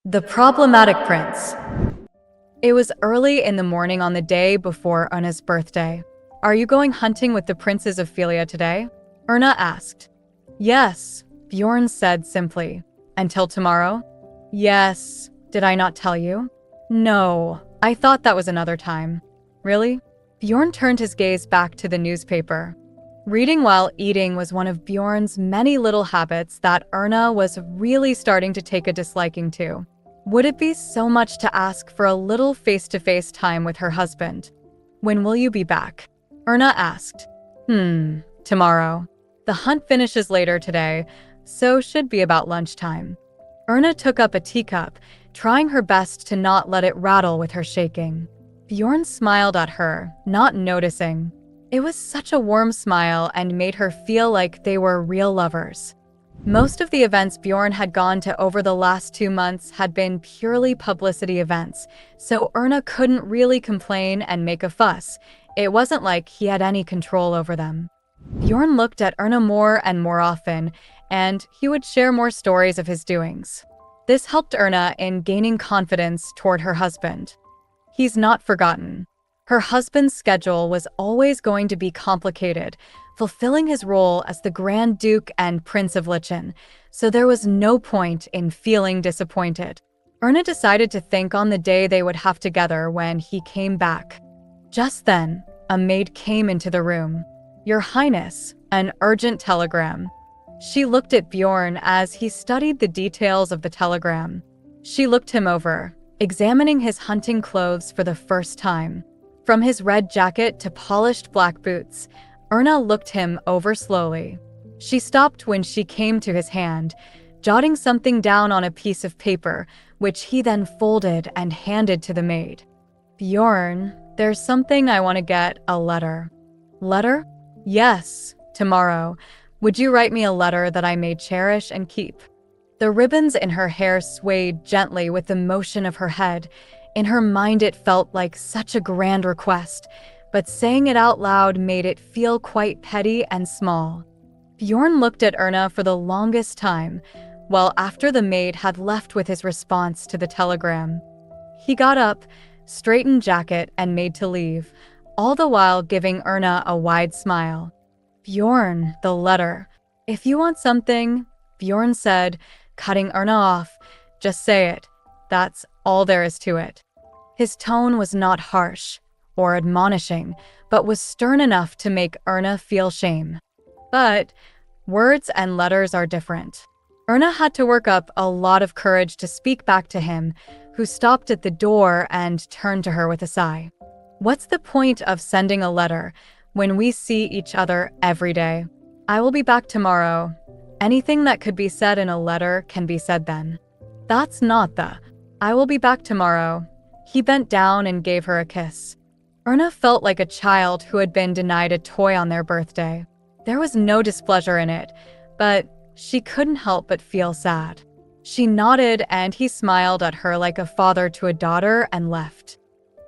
The problematic prince. It was early in the morning on the day before Erna's birthday. "Are you going hunting with the princes of Philia today?" Erna asked. "Yes," Bjorn said simply. "Until tomorrow?" "Yes. Did I not tell you?" "No, I thought that was another time." "Really?" Bjorn turned his gaze back to the newspaper. Reading while eating was one of Bjorn's many little habits that Erna was really starting to take a disliking to. Would it be so much to ask for a little face-to-face time with her husband? "When will you be back?" Erna asked. Tomorrow. The hunt finishes later today, so should be about lunchtime." Erna took up a teacup, trying her best to not let it rattle with her shaking. Bjorn smiled at her, not noticing. It was such a warm smile and made her feel like they were real lovers. Most of the events Bjorn had gone to over the last 2 months had been purely publicity events, so Erna couldn't really complain and make a fuss. It wasn't like he had any control over them. Bjorn looked at Erna more and more often, and he would share more stories of his doings. This helped Erna in gaining confidence toward her husband. He's not forgotten. Her husband's schedule was always going to be complicated, fulfilling his role as the Grand Duke and Prince of Lichen, so there was no point in feeling disappointed. Erna decided to think on the day they would have together when he came back. Just then, a maid came into the room. "Your Highness, an urgent telegram." She looked at Bjorn as he studied the details of the telegram. She looked him over, examining his hunting clothes for the first time. From his red jacket to polished black boots, Erna looked him over slowly. She stopped when she came to his hand, jotting something down on a piece of paper, which he then folded and handed to the maid. "Bjorn, there's something I want to get, a letter." "Letter?" "Yes, tomorrow. Would you write me a letter that I may cherish and keep?" The ribbons in her hair swayed gently with the motion of her head. In her mind it felt like such a grand request, but saying it out loud made it feel quite petty and small. Bjorn looked at Erna for the longest time, while after the maid had left with his response to the telegram. He got up, straightened jacket, and made to leave, all the while giving Erna a wide smile. "Bjorn, the letter. If you want something," Bjorn said, cutting Erna off, "just say it. That's all there is to it." His tone was not harsh or admonishing, but was stern enough to make Erna feel shame. But words and letters are different. Erna had to work up a lot of courage to speak back to him, who stopped at the door and turned to her with a sigh. "What's the point of sending a letter when we see each other every day? I will be back tomorrow. Anything that could be said in a letter can be said then." "That's not the I will be back tomorrow." He bent down and gave her a kiss. Erna felt like a child who had been denied a toy on their birthday. There was no displeasure in it, but she couldn't help but feel sad. She nodded and he smiled at her like a father to a daughter and left.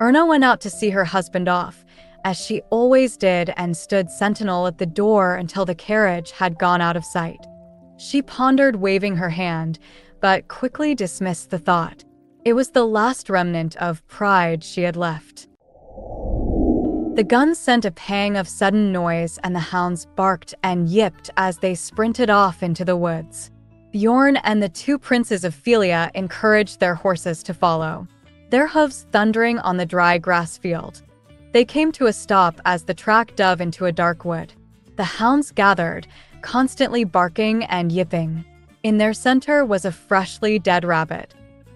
Erna went out to see her husband off, as she always did, and stood sentinel at the door until the carriage had gone out of sight. She pondered waving her hand, but quickly dismissed the thought. It was the last remnant of pride she had left. The guns sent a pang of sudden noise, and the hounds barked and yipped as they sprinted off into the woods. Bjorn and the 2 princes of Philia encouraged their horses to follow, their hooves thundering on the dry grass field. They came to a stop as the track dove into a dark wood. The hounds gathered, constantly barking and yipping. In their center was a freshly dead rabbit.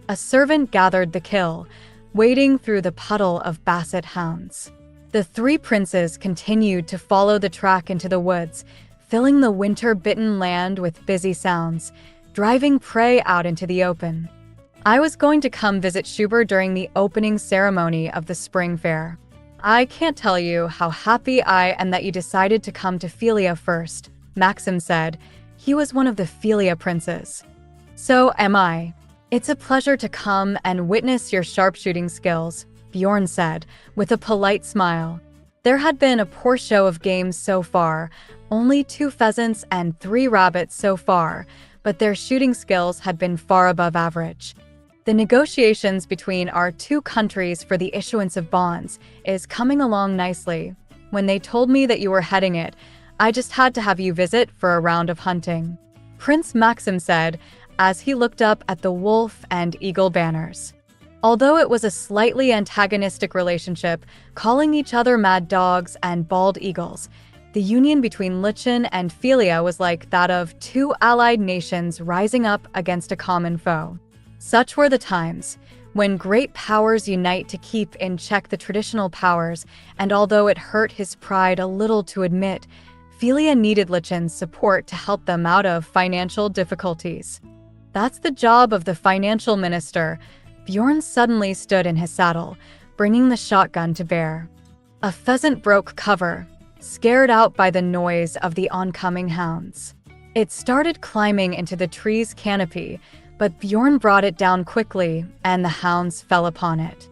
A servant gathered the kill, wading through the puddle of basset hounds. The 3 princes continued to follow the track into the woods, filling the winter-bitten land with busy sounds, driving prey out into the open. "I was going to come visit Schubert during the opening ceremony of the spring fair. I can't tell you how happy I am that you decided to come to Philia first," Maxim said. He was one of the Philia princes. "So am I. It's a pleasure to come and witness your sharpshooting skills," Bjorn said, with a polite smile. There had been a poor show of games so far, only 2 pheasants and 3 rabbits so far, but their shooting skills had been far above average. The negotiations between our two countries for the issuance of bonds is coming along nicely. When they told me that you were heading it, I just had to have you visit for a round of hunting," Prince Maxim said as he looked up at the wolf and eagle banners. Although it was a slightly antagonistic relationship, calling each other mad dogs and bald eagles, the union between Lichen and Philia was like that of two allied nations rising up against a common foe. Such were the times when great powers unite to keep in check the traditional powers, and although it hurt his pride a little to admit, Philia needed Lichen's support to help them out of financial difficulties. That's the job of the financial minister. Bjorn suddenly stood in his saddle, bringing the shotgun to bear. A pheasant broke cover, scared out by the noise of the oncoming hounds. It started climbing into the tree's canopy, but Bjorn brought it down quickly, and the hounds fell upon it.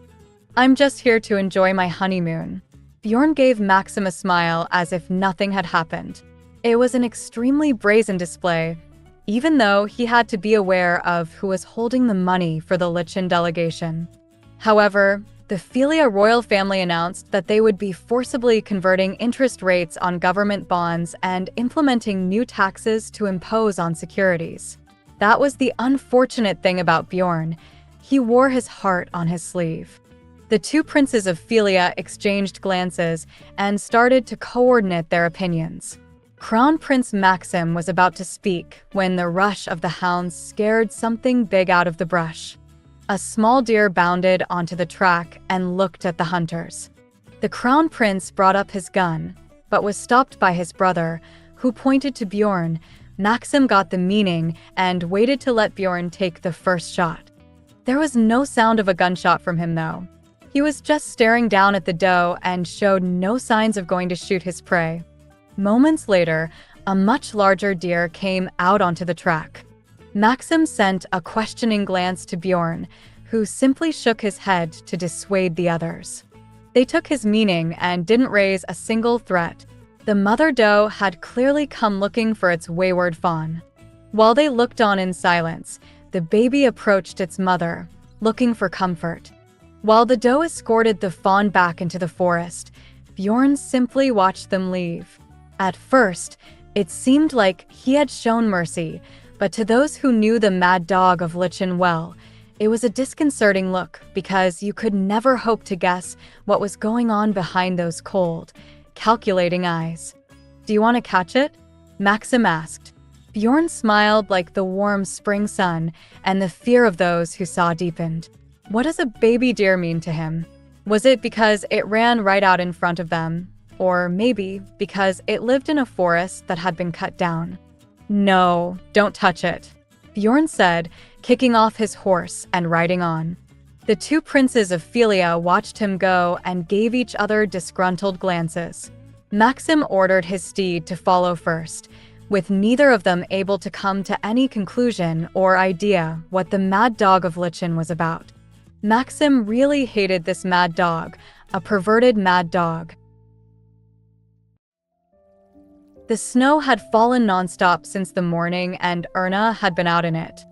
"I'm just here to enjoy my honeymoon." Bjorn gave Maxim a smile as if nothing had happened. It was an extremely brazen display, even though he had to be aware of who was holding the money for the Lichen delegation. However, the Philia royal family announced that they would be forcibly converting interest rates on government bonds and implementing new taxes to impose on securities. That was the unfortunate thing about Bjorn. He wore his heart on his sleeve. The two princes of Philia exchanged glances and started to coordinate their opinions. Crown Prince Maxim was about to speak when the rush of the hounds scared something big out of the brush. A small deer bounded onto the track and looked at the hunters. The Crown Prince brought up his gun, but was stopped by his brother, who pointed to Bjorn. Maxim got the meaning and waited to let Bjorn take the first shot. There was no sound of a gunshot from him, though. He was just staring down at the doe and showed no signs of going to shoot his prey. Moments later, a much larger deer came out onto the track. Maxim sent a questioning glance to Bjorn, who simply shook his head to dissuade the others. They took his meaning and didn't raise a single threat. The mother doe had clearly come looking for its wayward fawn. While they looked on in silence, the baby approached its mother, looking for comfort. While the doe escorted the fawn back into the forest, Bjorn simply watched them leave. At first, it seemed like he had shown mercy, but to those who knew the mad dog of Lichen well, it was a disconcerting look because you could never hope to guess what was going on behind those cold, calculating eyes. "Do you want to catch it?" Maxim asked. Bjorn smiled like the warm spring sun, and the fear of those who saw deepened. What does a baby deer mean to him? Was it because it ran right out in front of them? Or maybe because it lived in a forest that had been cut down? "No, don't touch it," Bjorn said, kicking off his horse and riding on. The two princes of Philia watched him go and gave each other disgruntled glances. Maxim ordered his steed to follow first, with neither of them able to come to any conclusion or idea what the mad dog of Lichen was about. Maxim really hated this mad dog, a perverted mad dog. The snow had fallen nonstop since the morning, and Erna had been out in it.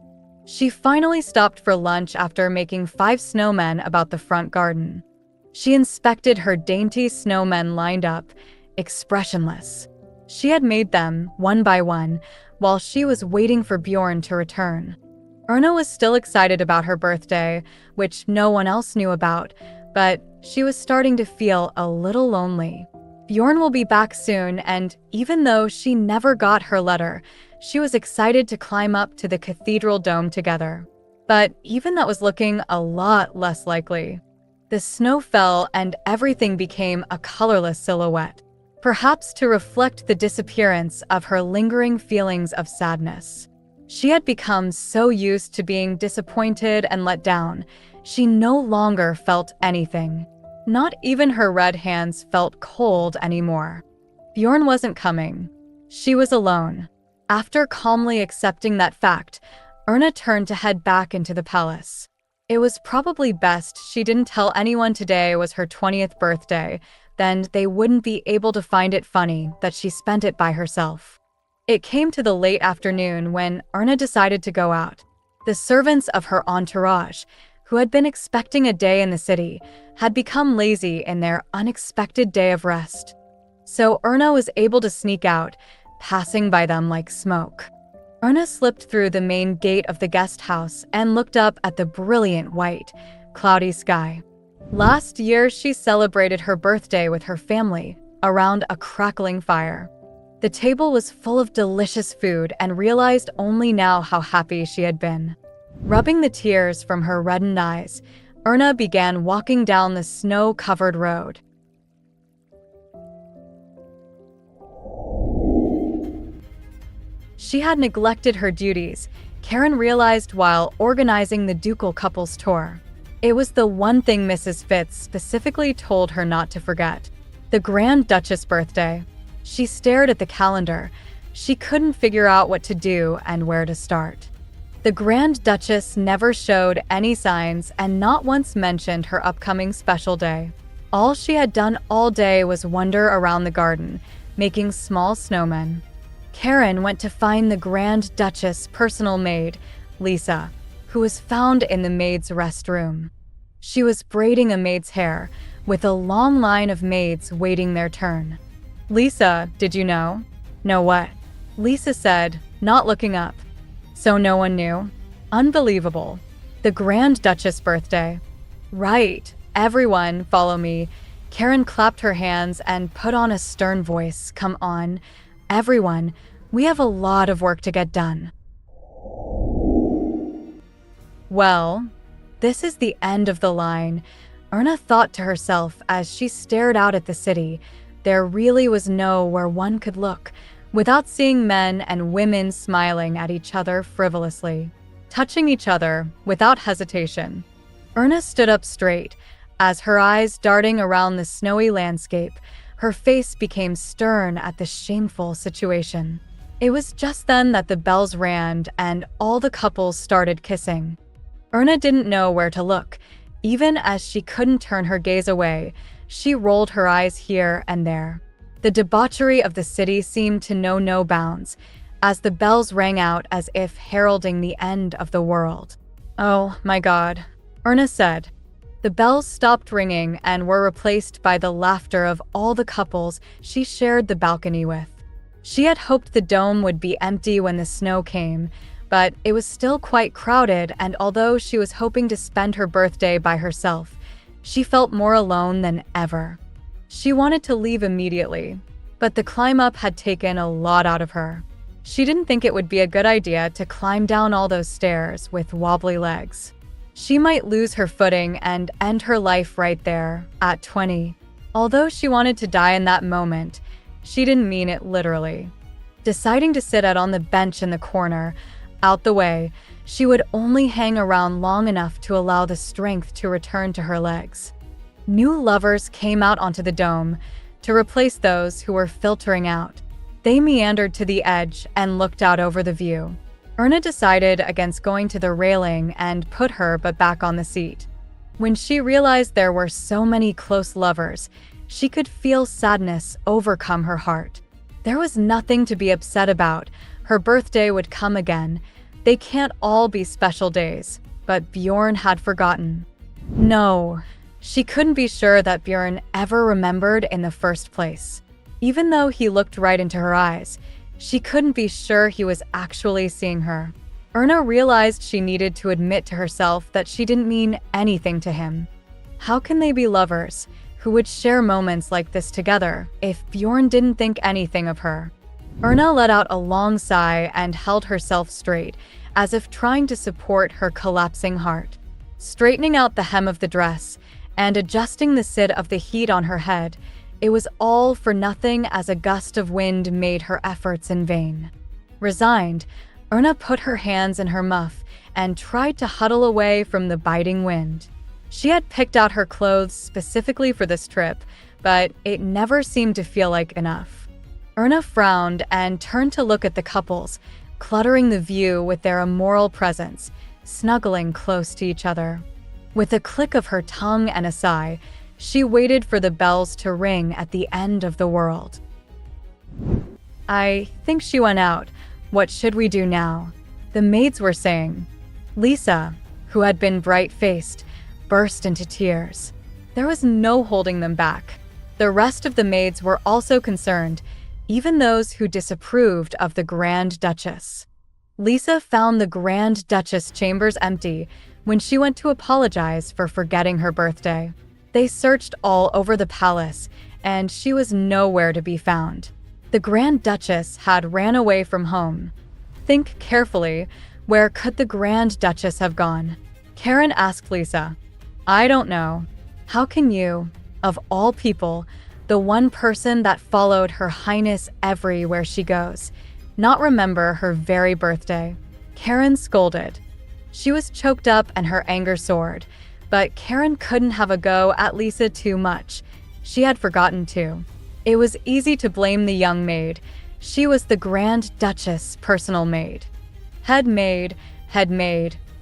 She finally stopped for lunch after making 5 snowmen about the front garden. She inspected her dainty snowmen lined up, expressionless. She had made them, one by one, while she was waiting for Bjorn to return. Erna was still excited about her birthday, which no one else knew about, but she was starting to feel a little lonely. Bjorn will be back soon, and even though she never got her letter, she was excited to climb up to the cathedral dome together. But even that was looking a lot less likely. The snow fell and everything became a colorless silhouette, perhaps to reflect the disappearance of her lingering feelings of sadness. She had become so used to being disappointed and let down, she no longer felt anything. Not even her red hands felt cold anymore. Bjorn wasn't coming. She was alone. After calmly accepting that fact, Erna turned to head back into the palace. It was probably best she didn't tell anyone today was her 20th birthday, then they wouldn't be able to find it funny that she spent it by herself. It came to the late afternoon when Erna decided to go out. The servants of her entourage, who had been expecting a day in the city, had become lazy in their unexpected day of rest. So Erna was able to sneak out, passing by them like smoke. Erna slipped through the main gate of the guest house and looked up at the brilliant white, cloudy sky. Last year, she celebrated her birthday with her family around a crackling fire. The table was full of delicious food and realized only now how happy she had been. Rubbing the tears from her reddened eyes, Erna began walking down the snow-covered road. She had neglected her duties, Karen realized while organizing the ducal couple's tour. It was the one thing Mrs. Fitz specifically told her not to forget: the Grand Duchess' birthday. She stared at the calendar. She couldn't figure out what to do and where to start. The Grand Duchess never showed any signs and not once mentioned her upcoming special day. All she had done all day was wander around the garden, making small snowmen. Karen went to find the Grand Duchess' personal maid, Lisa, who was found in the maid's restroom. She was braiding a maid's hair, with a long line of maids waiting their turn. "Lisa, did you know?" "Know what?" Lisa said, not looking up. "So no one knew? Unbelievable. The Grand Duchess' birthday." "Right. Everyone, follow me." Karen clapped her hands and put on a stern voice. "Come on. Everyone, we have a lot of work to get done." Well, this is the end of the line, Erna thought to herself as she stared out at the city. There really was nowhere one could look without seeing men and women smiling at each other frivolously, touching each other without hesitation. Erna stood up straight. As her eyes darting around the snowy landscape, her face became stern at the shameful situation. It was just then that the bells rang and all the couples started kissing. Erna didn't know where to look. Even as she couldn't turn her gaze away, she rolled her eyes here and there. The debauchery of the city seemed to know no bounds, as the bells rang out as if heralding the end of the world. "Oh my God," Erna said. The bells stopped ringing and were replaced by the laughter of all the couples she shared the balcony with. She had hoped the dome would be empty when the snow came, but it was still quite crowded, and although she was hoping to spend her birthday by herself, she felt more alone than ever. She wanted to leave immediately, but the climb up had taken a lot out of her. She didn't think it would be a good idea to climb down all those stairs with wobbly legs. She might lose her footing and end her life right there, at 20. Although she wanted to die in that moment, she didn't mean it literally. Deciding to sit out on the bench in the corner, out the way, she would only hang around long enough to allow the strength to return to her legs. New lovers came out onto the dome to replace those who were filtering out. They meandered to the edge and looked out over the view. Erna decided against going to the railing and put her butt back on the seat. When she realized there were so many close lovers, she could feel sadness overcome her heart. There was nothing to be upset about. Her birthday would come again. They can't all be special days, but Bjorn had forgotten. No, she couldn't be sure that Bjorn ever remembered in the first place. Even though he looked right into her eyes, she couldn't be sure he was actually seeing her. Erna realized she needed to admit to herself that she didn't mean anything to him. How can they be lovers who would share moments like this together if Bjorn didn't think anything of her? Erna let out a long sigh and held herself straight, as if trying to support her collapsing heart. Straightening out the hem of the dress and adjusting the sit of the heat on her head, it was all for nothing as a gust of wind made her efforts in vain. Resigned, Erna put her hands in her muff and tried to huddle away from the biting wind. She had picked out her clothes specifically for this trip, but it never seemed to feel like enough. Erna frowned and turned to look at the couples, cluttering the view with their immoral presence, snuggling close to each other. With a click of her tongue and a sigh, she waited for the bells to ring at the end of the world. "I think she went out. What should we do now?" the maids were saying. Lisa, who had been bright-faced, burst into tears. There was no holding them back. The rest of the maids were also concerned, even those who disapproved of the Grand Duchess. Lisa found the Grand Duchess chambers empty when she went to apologize for forgetting her birthday. They searched all over the palace, and she was nowhere to be found. The Grand Duchess had ran away from home. Think carefully, where could the Grand Duchess have gone? Karen asked Lisa. I don't know. How can you, of all people, the one person that followed Her Highness everywhere she goes, not remember her very birthday? Karen scolded. She was choked up and her anger soared, but Karen couldn't have a go at Lisa too much. She had forgotten too. It was easy to blame the young maid. She was the Grand Duchess' personal maid. Head maid.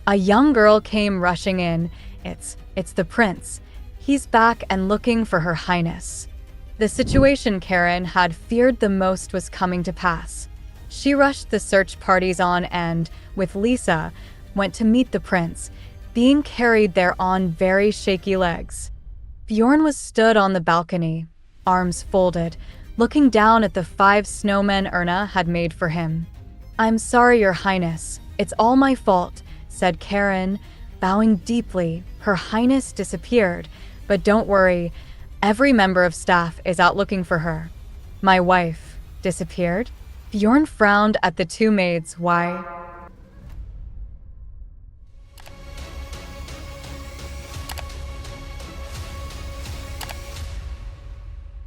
A young girl came rushing in. It's the prince. He's back and looking for Her Highness. The situation Karen had feared the most was coming to pass. She rushed the search parties on and, with Lisa, went to meet the prince, being carried there on very shaky legs. Bjorn was stood on the balcony, arms folded, looking down at the 5 snowmen Erna had made for him. I'm sorry, Your Highness. It's all my fault, said Karen, bowing deeply. Her Highness disappeared, but don't worry, every member of staff is out looking for her. My wife disappeared? Bjorn frowned at the 2 maids. Why?